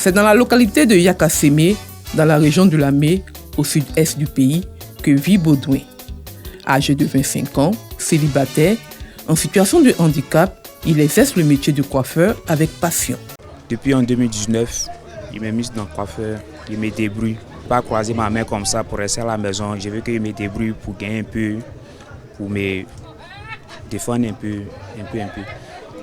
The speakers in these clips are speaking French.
C'est dans la localité de Yakasémé, dans la région de Lamé, au sud-est du pays, que vit Baudouin. Âgé de 25 ans, célibataire, en situation de handicap, il exerce le métier de coiffeur avec passion. Depuis en 2019, il m'a mis dans le coiffeur, il me débrouille. Pas croiser ma main comme ça pour rester à la maison. Je veux qu'il me débrouille pour gagner un peu, pour me défendre un peu.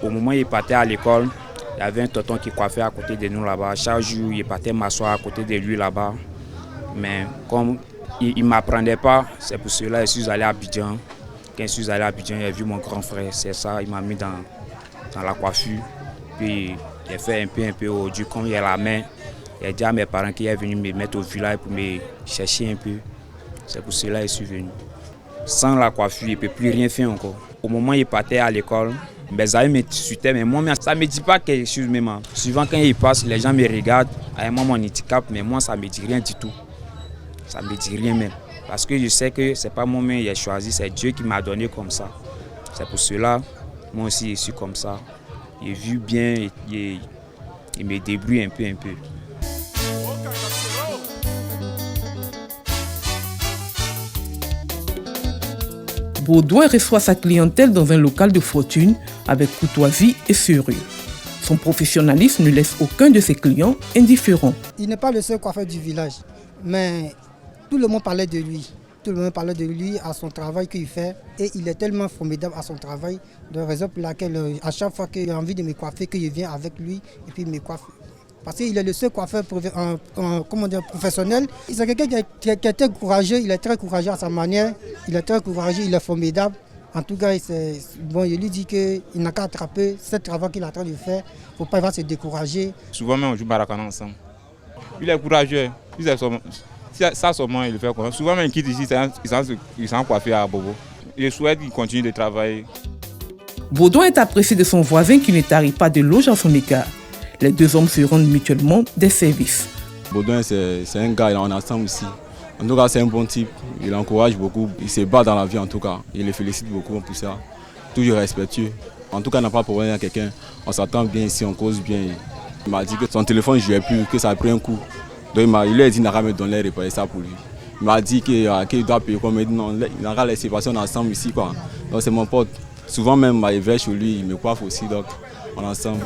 Au moment où il partait à l'école, il y avait un tonton qui coiffait à côté de nous là-bas. Chaque jour, il partait m'asseoir à côté de lui là-bas. Mais comme il ne m'apprenait pas, c'est pour cela que je suis allé à Abidjan. Quand je suis allé à Abidjan, j'ai vu mon grand frère. C'est ça, il m'a mis dans la coiffure. Puis j'ai fait un peu aujourd'hui. Comme il y a la main, j'ai dit à mes parents qu'ils sont venus me mettre au village pour me chercher un peu. C'est pour cela que je suis venu. Sans la coiffure, il ne peut plus rien faire encore. Au moment où il partait à l'école, mes amis me discutaient, mais moi, ça ne me dit pas quelque chose même. Souvent, quand il passe, les gens me regardent, avec moi, mon handicap, mais moi, ça ne me dit rien du tout. Ça ne me dit rien même. Parce que je sais que ce n'est pas moi-même qui ai choisi, c'est Dieu qui m'a donné comme ça. C'est pour cela, moi aussi, je suis comme ça. Il vit bien, il me débrouille un peu. Baudouin reçoit sa clientèle dans un local de fortune avec courtoisie et sérieux. Son professionnalisme ne laisse aucun de ses clients indifférent. Il n'est pas le seul coiffeur du village, mais tout le monde parlait de lui. Tout le monde parlait de lui, à son travail qu'il fait. Et il est tellement formidable à son travail, de raison pour laquelle à chaque fois qu'il a envie de me coiffer, que je viens avec lui et puis il me coiffe. Parce qu'il est le seul coiffeur professionnel. C'est quelqu'un qui est très courageux, il est très courageux à sa manière, il est très courageux, il est formidable. En tout cas, je lui dis qu'il n'a qu'à attraper ce travail qu'il est en train de faire. Il ne faut pas se décourager. Souvent même on joue Barakana ensemble. Il est courageux, ça seulement il le fait. Souvent même il quitte ici, il s'en coiffé à Bobo. Je souhaite qu'il continue de travailler. Baudouin est apprécié de son voisin qui ne tarit pas de loge à son égard. Les deux hommes se rendent mutuellement des services. Baudouin, c'est un gars, on est ensemble ici. En tout cas, c'est un bon type. Il encourage beaucoup. Il se bat dans la vie en tout cas. Il les félicite beaucoup pour ça. Toujours respectueux. En tout cas, il n'a pas de problème avec quelqu'un. On s'entend bien ici, on cause bien. Il m'a dit que son téléphone ne jouait plus, que ça a pris un coup. Donc il lui a dit qu'il n'a qu'à me donner réparer ça pour lui. Il m'a dit qu'il doit payer. Comme il dit non, il n'a qu'à laisser passer, on est ensemble ici. Quoi. Donc c'est mon pote. Souvent même, il va chez lui, il me coiffe aussi. Donc on est ensemble.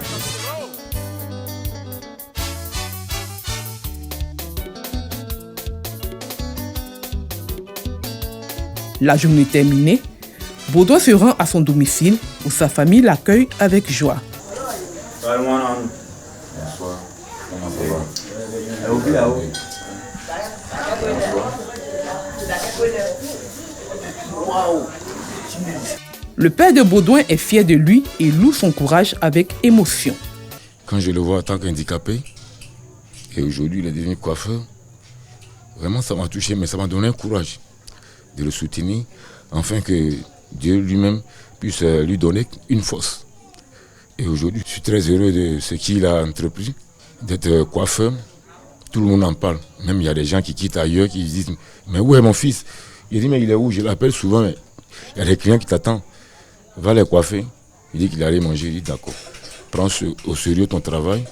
La journée terminée, Baudouin se rend à son domicile où sa famille l'accueille avec joie. Bonsoir. Comment ça va? Le père de Baudouin est fier de lui et loue son courage avec émotion. Quand je le vois en tant qu'handicapé, et aujourd'hui il est devenu coiffeur, vraiment ça m'a touché, mais ça m'a donné un courage de le soutenir, afin que Dieu lui-même puisse lui donner une force. Et aujourd'hui, je suis très heureux de ce qu'il a entrepris, d'être coiffeur. Tout le monde en parle. Même il y a des gens qui quittent ailleurs, qui disent « Mais où est mon fils ?» Il dit « Mais il est où ?» Je l'appelle souvent, mais il y a des clients qui t'attendent. Va les coiffer. Il dit qu'il allait manger. Il dit « D'accord. Prends au sérieux ton travail,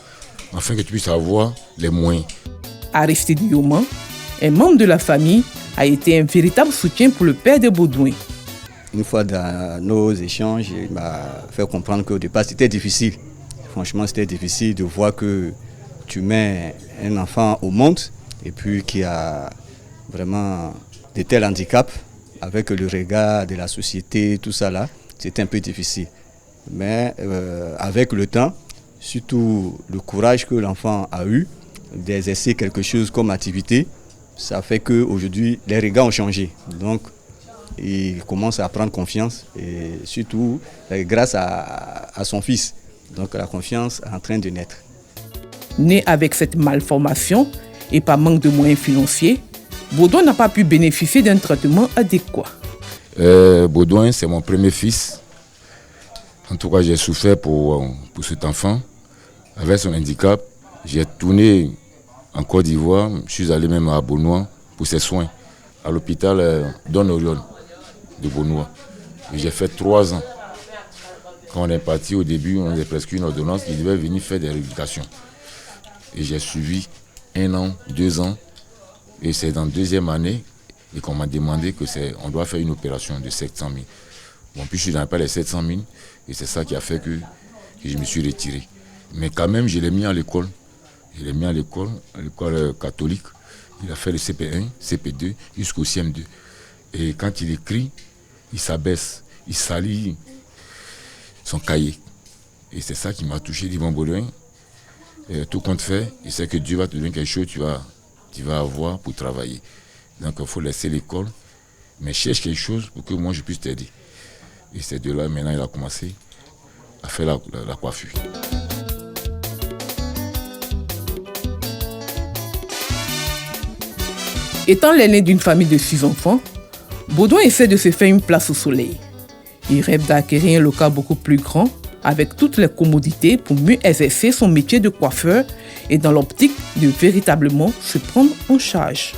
afin que tu puisses avoir les moyens. » Aristide Yoman, un membre de la famille, a été un véritable soutien pour le père de Baudouin. Une fois dans nos échanges, il m'a fait comprendre qu'au départ c'était difficile. Franchement, c'était difficile de voir que tu mets un enfant au monde et puis qui a vraiment de tels handicaps avec le regard de la société, tout ça là, c'était un peu difficile. Mais avec le temps, surtout le courage que l'enfant a eu d'exercer quelque chose comme activité, ça fait qu'aujourd'hui, les regards ont changé. Donc, il commence à prendre confiance, et surtout grâce à son fils. Donc, la confiance est en train de naître. Né avec cette malformation et par manque de moyens financiers, Baudouin n'a pas pu bénéficier d'un traitement adéquat. Baudouin, c'est mon premier fils. En tout cas, j'ai souffert pour cet enfant. Avec son handicap, j'ai tourné en Côte d'Ivoire, je suis allé même à Beaunois pour ses soins, à l'hôpital Don Oriol de Beaunois. J'ai fait 3 ans. Quand on est parti au début, on avait presque une ordonnance qui devait venir faire des rééducations. Et j'ai suivi 1 an, 2 ans. Et c'est dans la 2e année et qu'on m'a demandé qu'on doit faire une opération de 700 000. Bon, puis je suis dans pas les 700 000 et c'est ça qui a fait que je me suis retiré. Mais quand même, je l'ai mis à l'école. Je l'ai mis à l'école catholique. Il a fait le CP1, CP2 jusqu'au CM2. Et quand il écrit, il s'abaisse, il salit son cahier. Et c'est ça qui m'a touché, dit bon Baudouin, tout compte fait, il sait que Dieu va te donner quelque chose, tu vas avoir pour travailler. Donc il faut laisser l'école, mais cherche quelque chose pour que moi je puisse t'aider. Et c'est de là, maintenant, il a commencé à faire la coiffure. Étant l'aîné d'une famille de 6 enfants, Baudouin essaie de se faire une place au soleil. Il rêve d'acquérir un local beaucoup plus grand, avec toutes les commodités pour mieux exercer son métier de coiffeur et dans l'optique de véritablement se prendre en charge.